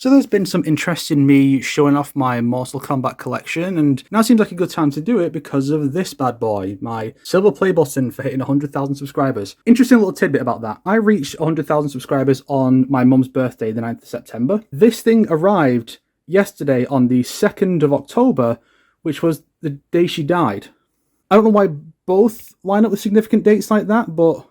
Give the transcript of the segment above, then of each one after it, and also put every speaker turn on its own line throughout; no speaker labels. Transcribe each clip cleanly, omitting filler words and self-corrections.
So there's been some interest in me showing off my Mortal Kombat collection, and now seems like a good time to do it because of this bad boy, my silver play button for hitting 100,000 subscribers. Interesting little tidbit about that. I reached 100,000 subscribers on my mum's birthday, the 9th of September. This thing arrived yesterday on the 2nd of October, which was the day she died. I don't know why both line up with significant dates like that, but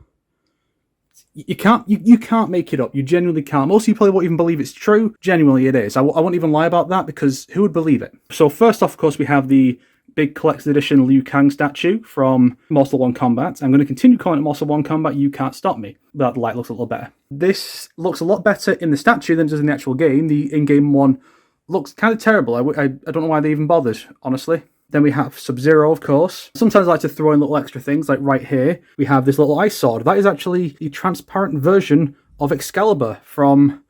you can't make it up. You genuinely can't. Most people probably won't even believe it's true. Genuinely, it is. I won't even lie about that because who would believe it? So first off, of course, we have the big collector's edition Liu Kang statue from Mortal 1 Kombat. I'm going to continue calling it Mortal 1 Kombat. You can't stop me. But the light looks a little better. This looks a lot better in the statue than it does in the actual game. The in-game one looks kind of terrible. I don't know why they even bothered, honestly. Then we have Sub-Zero, of course. Sometimes I like to throw in little extra things, like right here, we have this little ice sword. That is actually the transparent version of Excalibur from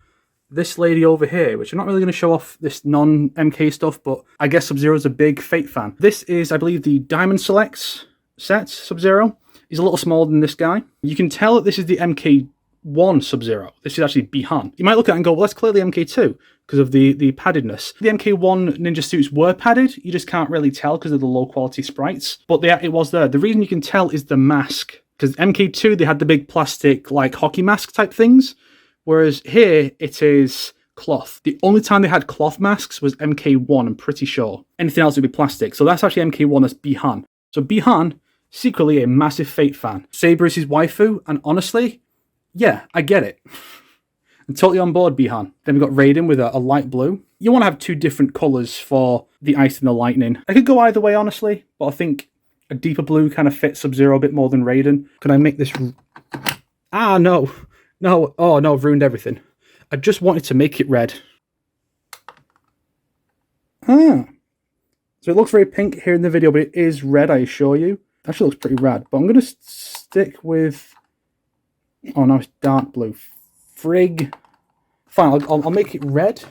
this lady over here, which I'm not really going to show off this non-MK stuff, but I guess Sub-Zero's a big Fate fan. This is, I believe, the Diamond Selects set, Sub-Zero. He's a little smaller than this guy. You can tell that this is the MK1 Sub-Zero. This is actually Bihan. You might look at it and go, well, that's clearly MK2 because of the paddedness. The MK1 ninja suits were padded. You just can't really tell because of the low quality sprites. But it was there. The reason you can tell is the mask. Because MK2, they had the big plastic, like, hockey mask type things. Whereas here, it is cloth. The only time they had cloth masks was MK1, I'm pretty sure. Anything else would be plastic. So that's actually MK1, that's Bihan. So Bihan, secretly a massive Fate fan. Saber is his waifu, and honestly, yeah, I get it. I'm totally on board, Bihan. Then we've got Raiden with a light blue. You want to have two different colours for the ice and the lightning. I could go either way, honestly, but I think a deeper blue kind of fits Sub-Zero a bit more than Raiden. Can I make this... Ah, no. No. Oh, no, I've ruined everything. I just wanted to make it red. Ah. So it looks very pink here in the video, but it is red, I assure you. It actually looks pretty rad. But I'm going to stick with... Oh, no, it's dark blue. Frig. Fine, I'll make it red.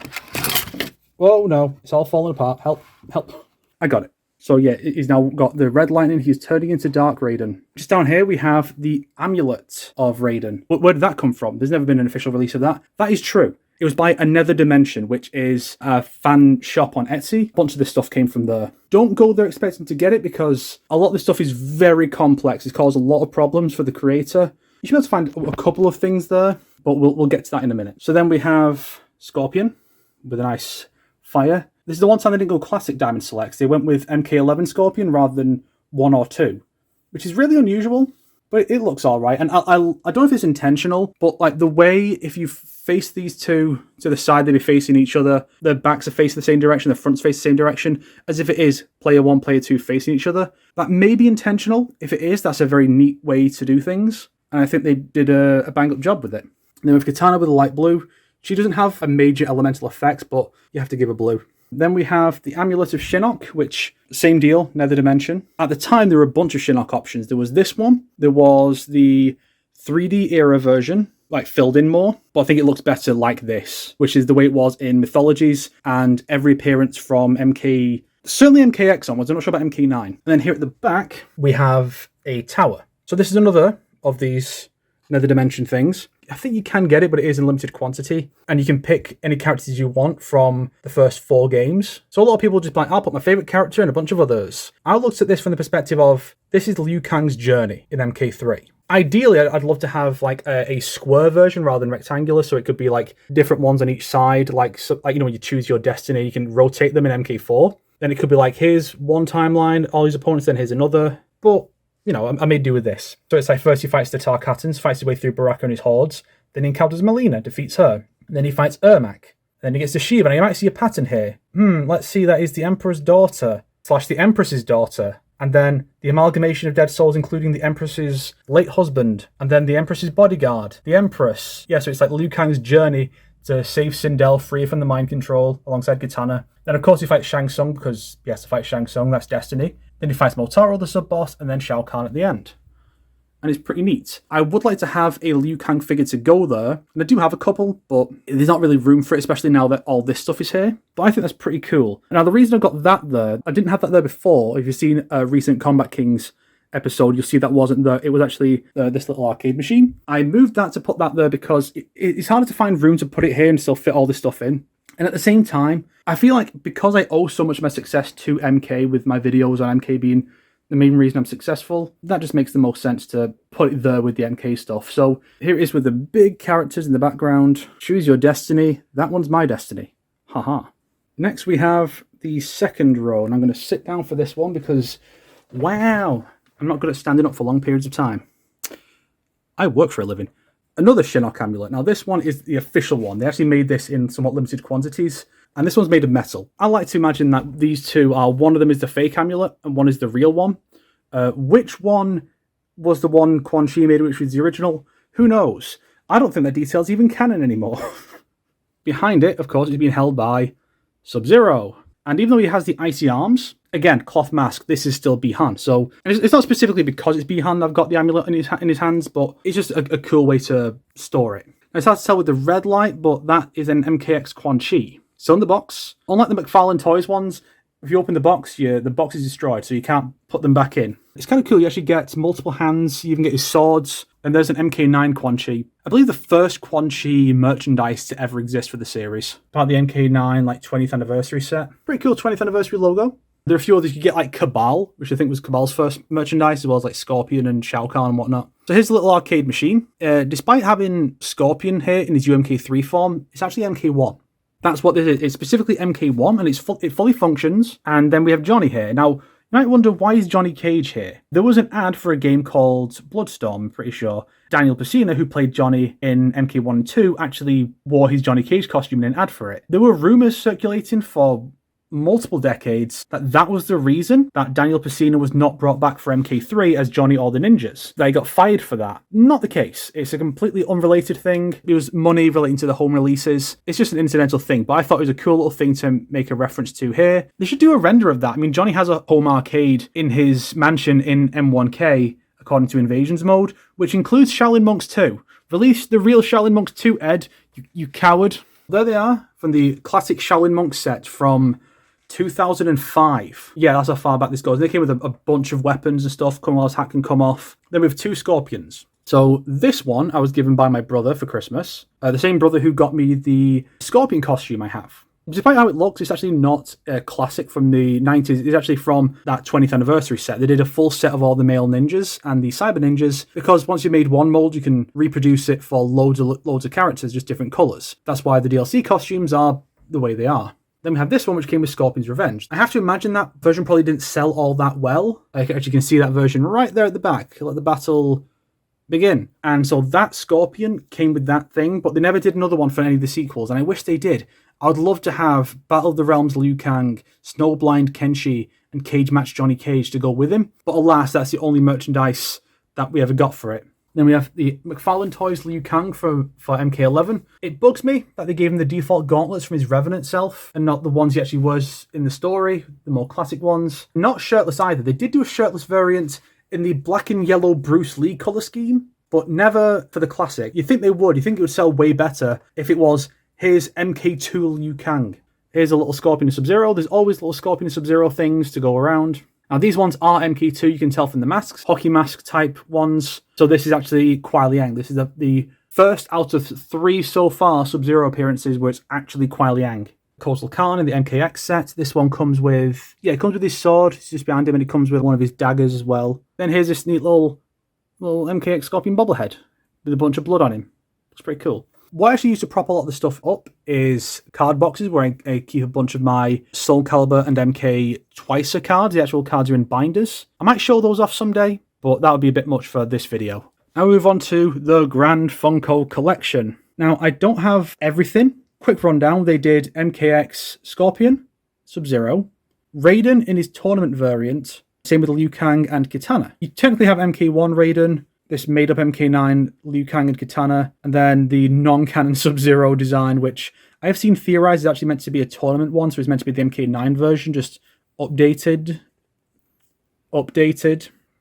Oh, no. It's all falling apart. Help. Help. I got it. So, yeah, he's now got the red lightning. He's turning into Dark Raiden. Just down here, we have the amulet of Raiden. Where did that come from? There's never been an official release of that. That is true. It was by Another Dimension, which is a fan shop on Etsy. A bunch of this stuff came from there. Don't go there expecting to get it because a lot of this stuff is very complex. It's caused a lot of problems for the creator. You should be able to find a couple of things there, but we'll get to that in a minute. So then we have Scorpion with a nice fire. This is the one time they didn't go classic Diamond Selects. They went with MK11 Scorpion rather than 1 or 2, which is really unusual, but it looks all right. And I don't know if it's intentional, but like the way if you face these two to the side, they'd be facing each other. Their backs are facing the same direction, their fronts face the same direction, as if it is player 1, player 2 facing each other. That may be intentional. If it is, that's a very neat way to do things. And I think they did a bang-up job with it. And then with Katana with a light blue. She doesn't have a major elemental effect, but you have to give her blue. Then we have the Amulet of Shinnok, which, same deal, Nether Dimension. At the time, there were a bunch of Shinnok options. There was this one. There was the 3D era version, like filled in more. But I think it looks better like this, which is the way it was in Mythologies and every appearance from MK... Certainly MKX onwards. I'm not sure about MK9. And then here at the back, we have a tower. So this is another of these Nether Dimension things. I think you can get it, but it is in limited quantity. And you can pick any characters you want from the first 4 games. So a lot of people just like, I'll put my favourite character and a bunch of others. I looked at this from the perspective of, this is Liu Kang's journey in MK3. Ideally, I'd love to have like a square version rather than rectangular, so it could be like different ones on each side. Like you know, when you choose your destiny, you can rotate them in MK4. Then it could be like, here's one timeline, all his opponents, then here's another. But you know, I made do with this. So it's like first he fights the Tarkatans, fights his way through Baraka and his hordes. Then he encounters Melina, defeats her. And then he fights Ermac. Then he gets to Shiva, and you might see a pattern here. Let's see, that is the Emperor's daughter, / the Empress's daughter. And then the amalgamation of dead souls, including the Empress's late husband. And then the Empress's bodyguard, the Empress. Yeah, so it's like Liu Kang's journey to save Sindel free from the mind control alongside Katana. Then, of course, he fights Shang Tsung because he has to fight Shang Tsung, that's Destiny. Then he fights Motaro, the sub-boss, and then Shao Kahn at the end. And it's pretty neat. I would like to have a Liu Kang figure to go there, and I do have a couple, but there's not really room for it, especially now that all this stuff is here. But I think that's pretty cool. Now, the reason I got that there, I didn't have that there before. If you've seen a recent Combat Kings episode, you'll see that wasn't there. It was actually this little arcade machine. I moved that to put that there because it's harder to find room to put it here and still fit all this stuff in. And at the same time, I feel like because I owe so much of my success to MK with my videos on MK being the main reason I'm successful, that just makes the most sense to put it there with the MK stuff. So here it is with the big characters in the background. Choose your destiny. That one's my destiny. Haha. Next we have the second row, and I'm going to sit down for this one because, wow, I'm not good at standing up for long periods of time. I work for a living. Another Shinnok amulet. Now this one is the official one. They actually made this in somewhat limited quantities, and this one's made of metal. I like to imagine that these two are, one of them is the fake amulet and one is the real one. Which one was the one Quan Chi made, which was the original? Who knows? I don't think that detail's even canon anymore. Behind it, of course, is being held by Sub-Zero. And even though he has the icy arms, again, cloth mask, this is still Bi-Han. So it's not specifically because it's Bi-Han I've got the amulet in his hands, but it's just a cool way to store it. Now, it's hard to tell with the red light, but that is an MKX Quan Chi. So in the box, unlike the McFarlane Toys ones, if you open the box is destroyed, so you can't put them back in. It's kind of cool. You actually get multiple hands. You even get his swords. And there's an MK9 Quan Chi. I believe the first Quan Chi merchandise to ever exist for the series. Part of the MK9 like 20th anniversary set. Pretty cool 20th anniversary logo. There are a few others. You get like Cabal, which I think was Cabal's first merchandise, as well as like Scorpion and Shao Kahn and whatnot. So here's a little arcade machine. Despite having Scorpion here in his UMK3 form, it's actually MK1. That's what this is. It's specifically MK1, and it fully functions. And then we have Johnny here. Now, you might wonder, why is Johnny Cage here? There was an ad for a game called Bloodstorm, I'm pretty sure. Daniel Pesina, who played Johnny in MK1 and 2, actually wore his Johnny Cage costume in an ad for it. There were rumours circulating for multiple decades that was the reason that Daniel Pesina was not brought back for MK3 as Johnny or the Ninjas. That he got fired for that. Not the case. It's a completely unrelated thing. It was money relating to the home releases. It's just an incidental thing, but I thought it was a cool little thing to make a reference to here. They should do a render of that. I mean, Johnny has a home arcade in his mansion in M1K, according to Invasions mode, which includes Shaolin Monks 2. Release the real Shaolin Monks 2, Ed, you coward. There they are, from the classic Shaolin Monks set from 2005. Yeah, that's how far back this goes. They came with a bunch of weapons and stuff. Kunlaw's hat can come off. Then we have 2 Scorpions. So this one I was given by my brother for Christmas. The same brother who got me the Scorpion costume I have. Despite how it looks, it's actually not a classic from the 90s. It's actually from that 20th anniversary set. They did a full set of all the male ninjas and the cyber ninjas, because once you made one mold, you can reproduce it for loads of characters, just different colours. That's why the DLC costumes are the way they are. Then we have this one, which came with Scorpion's Revenge. I have to imagine that version probably didn't sell all that well. As you can see that version right there at the back. Let the battle begin. And so that Scorpion came with that thing, but they never did another one for any of the sequels, and I wish they did. I would love to have Battle of the Realms Liu Kang, Snowblind Kenshi, and Cage Match Johnny Cage to go with him. But alas, that's the only merchandise that we ever got for it. Then we have the McFarlane Toys Liu Kang for MK11. It bugs me that they gave him the default gauntlets from his Revenant self and not the ones he actually was in the story, the more classic ones. Not shirtless either. They did do a shirtless variant in the black and yellow Bruce Lee colour scheme, but never for the classic. You'd think they would. You'd think it would sell way better if it was, here's MK2 Liu Kang. Here's a little Scorpion and Sub-Zero. There's always little Scorpion and Sub-Zero things to go around. Now, these ones are MK2, you can tell from the masks, hockey mask type ones. So this is actually Kuai Liang. This is the first out of 3 so far Sub-Zero appearances where it's actually Kuai Liang. Kotal Khan in the MKX set. This one comes with, it comes with his sword. It's just behind him, and it comes with one of his daggers as well. Then here's this neat little MKX Scorpion bobblehead with a bunch of blood on him. Looks pretty cool. What I actually use to prop a lot of the stuff up is card boxes, where I keep a bunch of my Soul Calibur and MK Twicer cards. The actual cards are in binders. I might show those off someday, but that would be a bit much for this video. Now we move on to the Grand Funko Collection. Now, I don't have everything. Quick rundown, they did MKX Scorpion, Sub-Zero, Raiden in his tournament variant, same with Liu Kang and Kitana. You technically have MK1 Raiden, this made-up MK9 Liu Kang and Kitana, and then the non-canon Sub-Zero design, which I have seen theorized is actually meant to be a tournament one, so it's meant to be the MK9 version, just updated.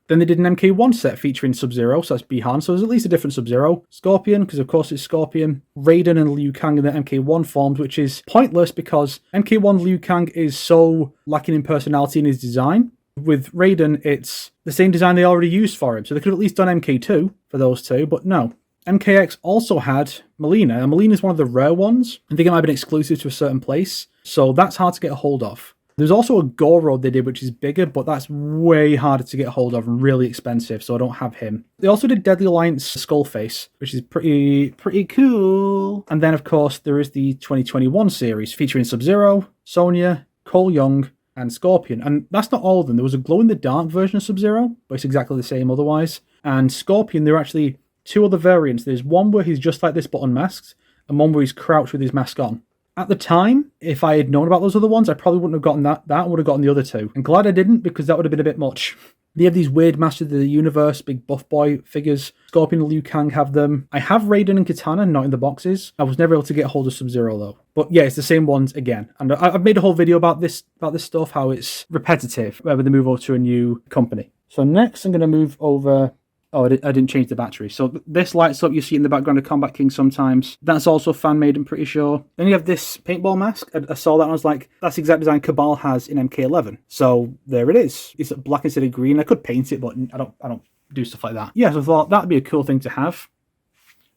Then they did an MK1 set featuring Sub-Zero, so that's Bi-Han, so there's at least a different Sub-Zero. Scorpion, because of course it's Scorpion. Raiden and Liu Kang in the MK1 forms, which is pointless because MK1 Liu Kang is so lacking in personality in his design. With Raiden, it's the same design they already used for him, so they could have at least done MK2 for those two, but no. MKX also had Melina. And Melina is one of the rare ones. I think it might have been exclusive to a certain place. So that's hard to get a hold of. There's also a Goro they did, which is bigger, but that's way harder to get a hold of and really expensive, so I don't have him. They also did Deadly Alliance Skullface, which is pretty cool. And then, of course, there is the 2021 series featuring Sub-Zero, Sonya, Cole Young, and Scorpion. And that's not all of them. There was a glow-in-the-dark version of Sub-Zero, but it's exactly the same otherwise. And Scorpion, there are actually two other variants. There's one where he's just like this but unmasked, and one where he's crouched with his mask on. At the time, if I had known about those other ones, I probably wouldn't have gotten that. I would have gotten the other two. And glad I didn't, because that would have been a bit much. They have these weird Masters of the Universe, big buff boy figures. Scorpion and Liu Kang have them. I have Raiden and Katana, not in the boxes. I was never able to get a hold of Sub-Zero, though. But yeah, it's the same ones again. And I've made a whole video about this stuff, how it's repetitive whenever they move over to a new company. So next, I'm going to move over... Oh, I didn't change the battery. So this lights up, you see in the background of Combat King sometimes. That's also fan-made, I'm pretty sure. Then you have this paintball mask. I saw that and I was like, that's the exact design Cabal has in MK11. So there it is. It's black instead of green. I could paint it, but I don't do stuff like that. Yeah, so I thought that'd be a cool thing to have.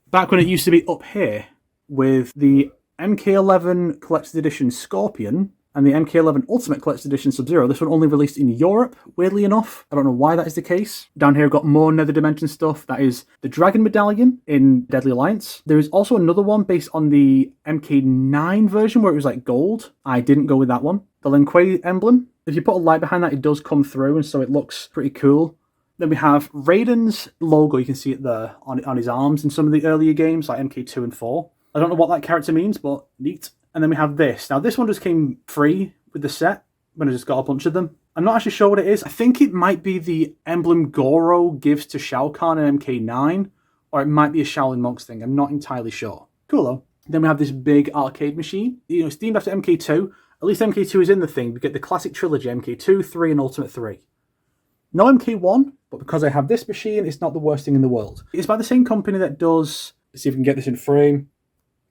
Back when it used to be up here with the MK11 Collector's Edition Scorpion and the MK11 Ultimate Collector's Edition Sub-Zero. This one only released in Europe, weirdly enough. I don't know why that is the case. Down here I've got more Nether Dimension stuff. That is the Dragon Medallion in Deadly Alliance. There is also another one based on the MK9 version where it was like gold. I didn't go with that one. The Lin Kuei emblem. If you put a light behind that, it does come through, and so it looks pretty cool. Then we have Raiden's logo. You can see it there on his arms in some of the earlier games, like MK2 and 4. I don't know what that character means, but neat. And then we have this. Now, this one just came free with the set when I just got a bunch of them. I'm not actually sure what it is. I think it might be the emblem Goro gives to Shao Kahn in MK9, or it might be a Shaolin Monks thing. I'm not entirely sure. Cool, though. Then we have this big arcade machine. You know, it's themed after MK2. At least MK2 is in the thing. We get the classic trilogy, MK2, 3, and Ultimate 3. No MK1, but because I have this machine, it's not the worst thing in the world. It's by the same company that does... Let's see if we can get this in frame.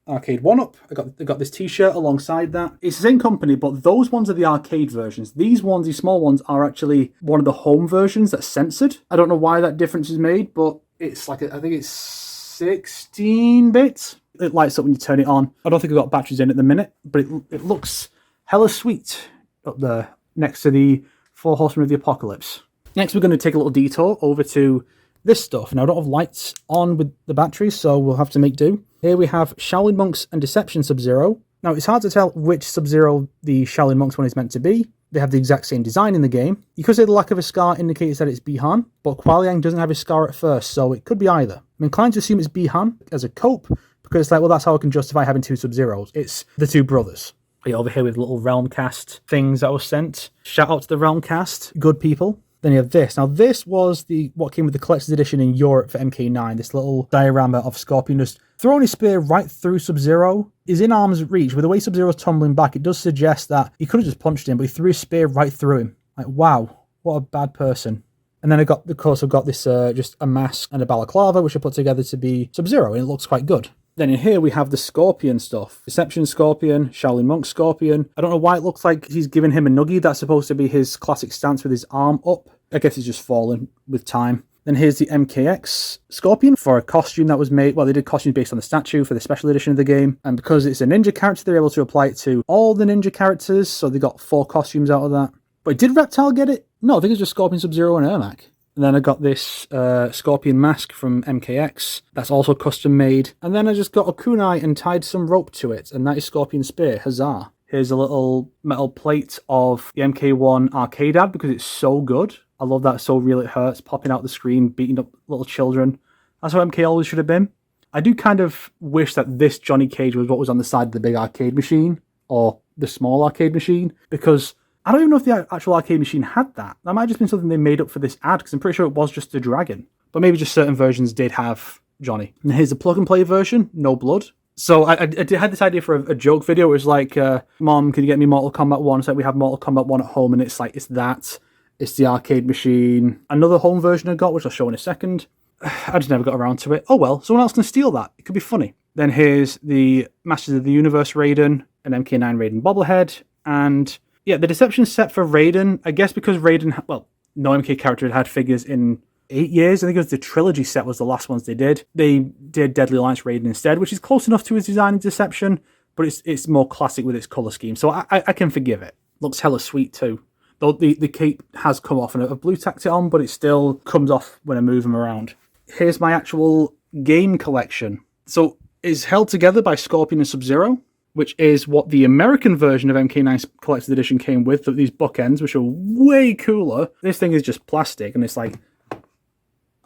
Arcade 1-Up. I got this t-shirt alongside that. It's the same company, but those ones are the arcade versions. These ones, these small ones, are actually one of the home versions that's censored. I don't know why that difference is made, but it's like, I think it's 16 bits. It lights up when you turn it on. I don't think I've got batteries in at the minute, but it looks hella sweet up there next to the 4 Horsemen of the Apocalypse. Next, we're going to take a little detour over to this stuff. Now, I don't have lights on with the batteries, so we'll have to make do. Here we have Shaolin Monks and Deception Sub-Zero. Now, it's hard to tell which Sub-Zero the Shaolin Monks one is meant to be. They have the exact same design in the game. You could say the lack of a scar indicates that it's Bi-Han, but Kuai Liang doesn't have his scar at first, so it could be either. I'm inclined to assume it's Bi-Han as a cope, because it's like, well, that's how I can justify having 2 Sub-Zeros. It's the 2 brothers. We're over here with little Realmcast things that were sent. Shout out to the Realmcast, good people. Then you have this. Now, this was what came with the Collector's Edition in Europe for MK9. This little diorama of Scorpion just throwing his spear right through Sub-Zero. He's in arm's reach. With the way Sub-Zero's tumbling back, it does suggest that he could have just punched him, but he threw his spear right through him. Like, wow, what a bad person. And then I've got this just a mask and a balaclava, which I put together to be Sub-Zero, and it looks quite good. Then in here we have the Scorpion stuff. Deception Scorpion, Shaolin Monk Scorpion. I don't know why it looks like he's giving him a nuggie. That's supposed to be his classic stance with his arm up. I guess he's just fallen with time. Then here's the MKX Scorpion for a costume that was made. Well, they did costumes based on the statue for the special edition of the game. And because it's a ninja character, they're able to apply it to all the ninja characters. So they got 4 costumes out of that. But did Reptile get it? No, I think it's just Scorpion, Sub-Zero, and Ermac. And then I got this Scorpion mask from MKX. That's also custom made. And then I just got a kunai and tied some rope to it. And that is Scorpion Spear. Huzzah. Here's a little metal plate of the MK1 arcade ad because it's so good. I love that So Real It Hurts, popping out the screen, beating up little children. That's how MK always should have been. I do kind of wish that this Johnny Cage was what was on the side of the big arcade machine, or the small arcade machine, because I don't even know if the actual arcade machine had that. That might have just been something they made up for this ad, because I'm pretty sure it was just a dragon. But maybe just certain versions did have Johnny. And here's the plug-and-play version, no blood. So I had this idea for a joke video. It was like, Mom, can you get me Mortal Kombat 1? It's like we have Mortal Kombat 1 at home, and it's like, it's that. It's the arcade machine. Another home version I got, which I'll show in a second. I just never got around to it. Oh well, someone else can steal that. It could be funny. Then here's the Masters of the Universe Raiden, an MK9 Raiden bobblehead, and yeah, the Deception set for Raiden, I guess because Raiden, well, no MK character had figures in 8 years. I think it was the trilogy set was the last ones they did. They did Deadly Alliance Raiden instead, which is close enough to his design in Deception, but it's more classic with its colour scheme. So I can forgive it. Looks hella sweet too. Though the cape has come off and I've blue tacked it on, but it still comes off when I move them around. Here's my actual game collection. So it's held together by Scorpion and Sub-Zero, which is what the American version of MK9's Collector's Edition came with, these bookends, which are way cooler. This thing is just plastic, and it's like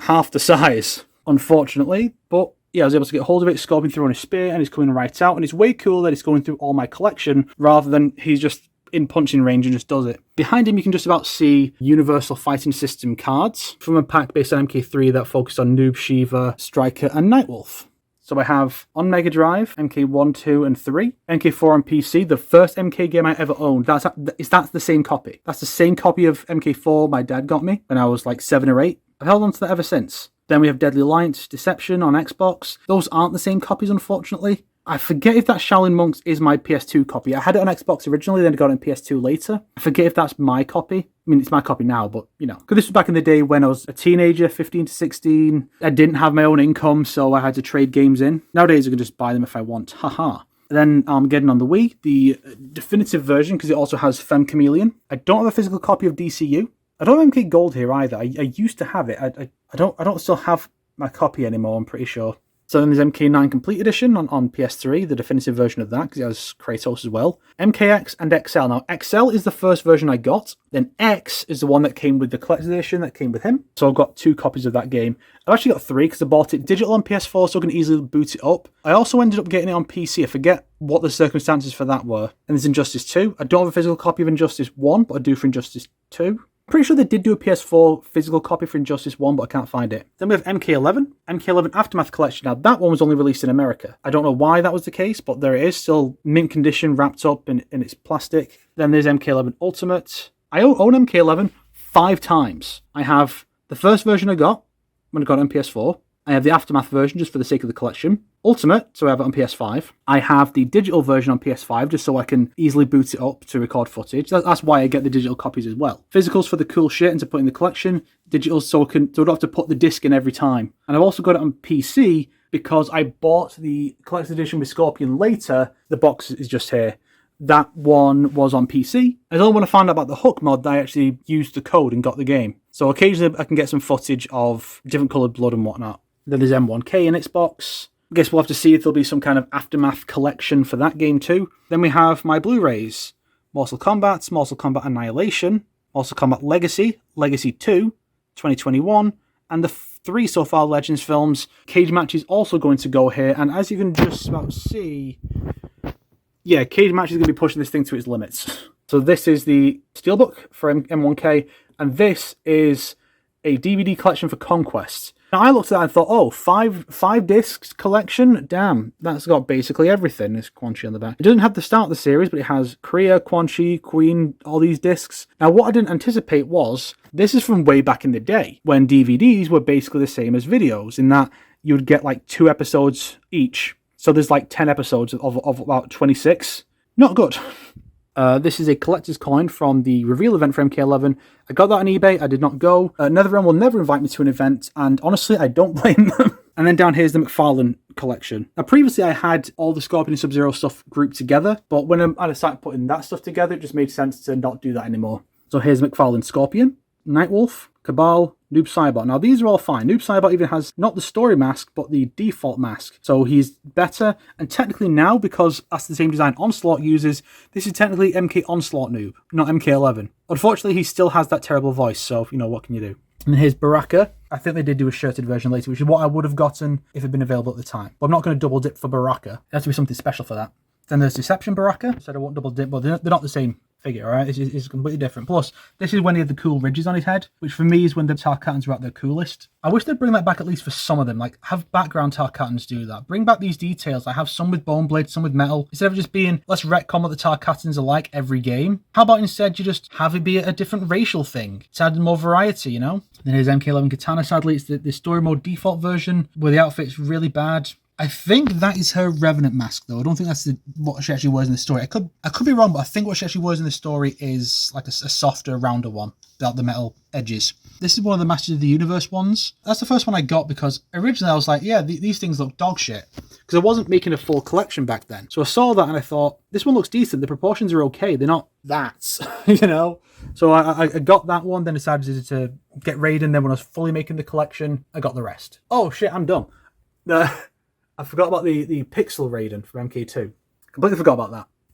half the size, unfortunately. But yeah, I was able to get hold of it. Scorpion threw on a spear, and it's coming right out, and it's way cooler that it's going through all my collection, rather than he's just in punching range and just does it. Behind him, you can just about see Universal Fighting System cards from a pack based on MK3 that focused on Noob, Shiva, Striker, and Nightwolf. So I have on Mega Drive, MK1, 2, and 3. MK4 on PC, the first MK game I ever owned. That's the same copy. That's the same copy of MK4 my dad got me when I was like 7 or 8. I've held on to that ever since. Then we have Deadly Alliance, Deception on Xbox. Those aren't the same copies, unfortunately. I forget if that Shaolin Monks is my PS2 copy. I had it on Xbox originally, then I got it on PS2 later. I forget if that's my copy. I mean, it's my copy now, but, you know. Because this was back in the day when I was a teenager, 15 to 16. I didn't have my own income, so I had to trade games in. Nowadays, I can just buy them if I want. Haha. Then I'm getting on the Wii, the definitive version, because it also has Femme Chameleon. I don't have a physical copy of DCU. I don't have MK Gold here either. I used to have it. I don't still have my copy anymore, I'm pretty sure. So then there's MK9 Complete Edition on PS3, the definitive version of that, because it has Kratos as well. MKX and XL. Now, XL is the first version I got. Then X is the one that came with the Collector's Edition that came with him. So I've got 2 copies of that game. I've actually got 3 because I bought it digital on PS4 so I can easily boot it up. I also ended up getting it on PC. I forget what the circumstances for that were. And there's Injustice 2. I don't have a physical copy of Injustice 1, but I do for Injustice 2. Pretty sure they did do a PS4 physical copy for Injustice 1, but I can't find it. Then we have MK11. MK11 Aftermath Collection. Now, that one was only released in America. I don't know why that was the case, but there it is. Still mint condition, wrapped up in its plastic. Then there's MK11 Ultimate. I own MK11 5 times. I have the first version I got when I got it on PS4. I have the Aftermath version just for the sake of the collection. Ultimate, so I have it on PS5. I have the digital version on PS5 just so I can easily boot it up to record footage. That's why I get the digital copies as well. Physicals for the cool shit and to put in the collection. Digitals so I don't have to put the disc in every time. And I've also got it on PC because I bought the Collector's Edition with Scorpion later. The box is just here. That one was on PC. And then when I found out about the Hook mod, I actually used the code and got the game. So occasionally I can get some footage of different coloured blood and whatnot. Then there's M1K in its box. I guess we'll have to see if there'll be some kind of Aftermath collection for that game too. Then we have my Blu-rays. Mortal Kombat Annihilation, Mortal Kombat Legacy, Legacy 2, 2021, and the 3 so far Legends films. Cage Match is also going to go here, and as you can just about see, yeah, Cage Match is going to be pushing this thing to its limits. So this is the Steelbook for M1K, and this is a DVD collection for Conquest. Now, I looked at that and thought, oh, five discs collection? Damn, that's got basically everything. There's Quan Chi on the back. It doesn't have the start of the series, but it has Kriya, Quan Chi, Queen, all these discs. Now, what I didn't anticipate was, this is from way back in the day, when DVDs were basically the same as videos, in that you would get like 2 episodes each. So there's like 10 episodes of about 26. Not good. This is a collector's coin from the reveal event for MK11. I got that on eBay. I did not go. NetherRealm will never invite me to an event, and honestly, I don't blame them. And then down here is the McFarlane collection. Now, previously, I had all the Scorpion and Sub-Zero stuff grouped together, but when I started putting that stuff together, it just made sense to not do that anymore. So here's McFarlane Scorpion, Nightwolf, Cabal, Noob Saibot. Now, these are all fine. Noob Saibot even has not the story mask, but the default mask. So he's better. And technically now, because that's the same design Onslaught uses, this is technically MK Onslaught Noob, not MK11. Unfortunately, he still has that terrible voice, so, you know, what can you do? And here's Baraka. I think they did do a shirted version later, which is what I would have gotten if it had been available at the time. But I'm not going to double dip for Baraka. It has to be something special for that. Then there's Deception Baraka. Said I won't double dip, but they're not the same figure, alright? It's completely different. Plus, this is when he had the cool ridges on his head, which for me is when the Tarkatans were at their coolest. I wish they'd bring that back at least for some of them. Like, have background Tarkatans do that. Bring back these details. I have some with bone blades, some with metal. Instead of just being, let's retcon what the Tarkatans are like every game. How about instead you just have it be a different racial thing? It's added more variety, you know? Then here's MK11 Katana. Sadly, it's the story mode default version, where the outfit's really bad. I think that is her Revenant mask, though. I don't think that's what she actually wears in the story. I could be wrong, but I think what she actually wears in the story is like a softer, rounder one without the metal edges. This is one of the Masters of the Universe ones. That's the first one I got because originally I was like, yeah, these things look dog shit. Because I wasn't making a full collection back then. So I saw that and I thought, this one looks decent. The proportions are okay. They're not that, you know? So I got that one, then decided to get Raiden. Then when I was fully making the collection, I got the rest. Oh shit, I'm dumb. I forgot about the Pixel Raiden from MK2. Completely forgot about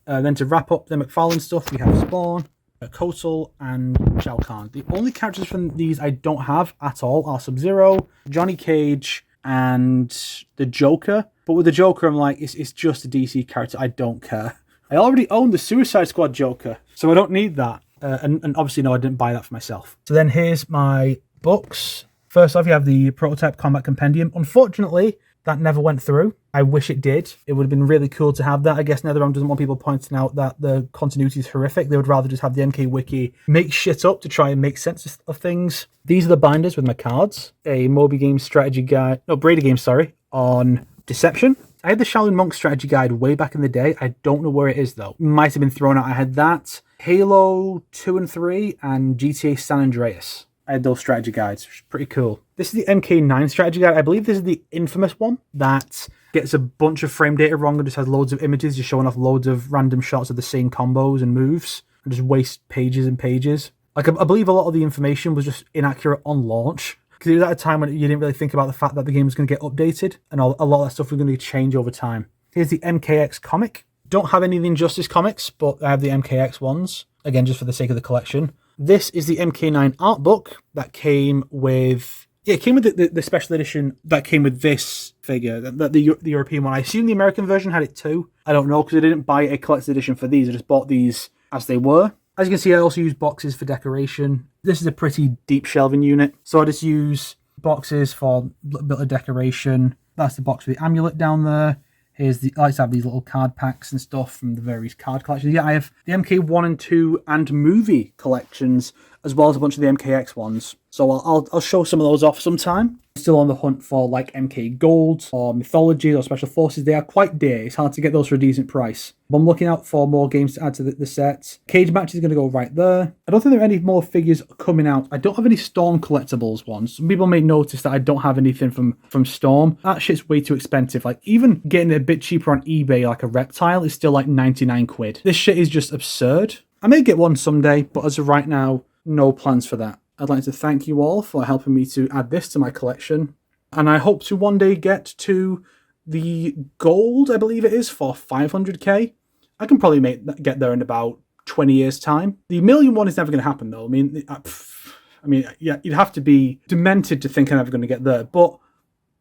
that. Then to wrap up the McFarlane stuff, we have Spawn, Kotal, and Shao Kahn. The only characters from these I don't have at all are Sub-Zero, Johnny Cage, and the Joker. But with the Joker, I'm like, it's just a DC character. I don't care. I already own the Suicide Squad Joker, so I don't need that. And obviously, no, I didn't buy that for myself. So then here's my books. First off, you have the Prototype Combat Compendium. Unfortunately, that never went through. I wish it did. It would have been really cool to have that. I guess NetherRealm doesn't want people pointing out that the continuity is horrific. They would rather just have the MK Wiki make shit up to try and make sense of things. These are the binders with my cards. A Moby Games strategy guide, no, Brady Games, sorry, on Deception. I had the Shaolin Monk strategy guide way back in the day. I don't know where it is though. Might have been thrown out. I had that, Halo 2 and 3, and GTA San Andreas. I had those strategy guides, which is pretty cool. This is the MK9 strategy guide. I believe this is the infamous one that gets a bunch of frame data wrong and just has loads of images, just showing off loads of random shots of the same combos and moves, and just waste pages and pages. Like, I believe a lot of the information was just inaccurate on launch, because it was at a time when you didn't really think about the fact that the game was going to get updated, and a lot of that stuff was going to change over time. Here's the MKX comic. Don't have any of the Injustice comics, but I have the MKX ones, again, just for the sake of the collection. This is the MK9 art book that came with... Yeah, it came with the special edition that came with this figure, the European one. I assume the American version had it too. I don't know, because I didn't buy a collector's edition for these. I just bought these as they were. As you can see, I also use boxes for decoration. This is a pretty deep shelving unit, so I just use boxes for a little bit of decoration. That's the box with the amulet down there. Here's I like to have these little card packs and stuff from the various card collections. Yeah, I have the MK1 and 2 and movie collections, as well as a bunch of the MKX ones. So I'll show some of those off sometime. Still on the hunt for like MK Gold or Mythology or Special Forces. They are quite dear. It's hard to get those for a decent price. But I'm looking out for more games to add to the set. Cage Match is going to go right there. I don't think there are any more figures coming out. I don't have any Storm collectibles ones. Some people may notice that I don't have anything from Storm. That shit's way too expensive. Like, even getting it a bit cheaper on eBay, like a Reptile, is still like 99 quid. This shit is just absurd. I may get one someday, but as of right now, no plans for that. I'd like to thank you all for helping me to add this to my collection. And I hope to one day get to the gold, I believe it is, for 500k. I can probably get there in about 20 years' time. The million one is never going to happen, though. I mean, yeah, you'd have to be demented to think I'm ever going to get there. But,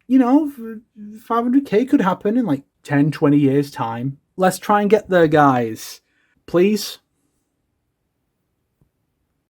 you know, 500k could happen in like 10, 20 years' time. Let's try and get there, guys. Please.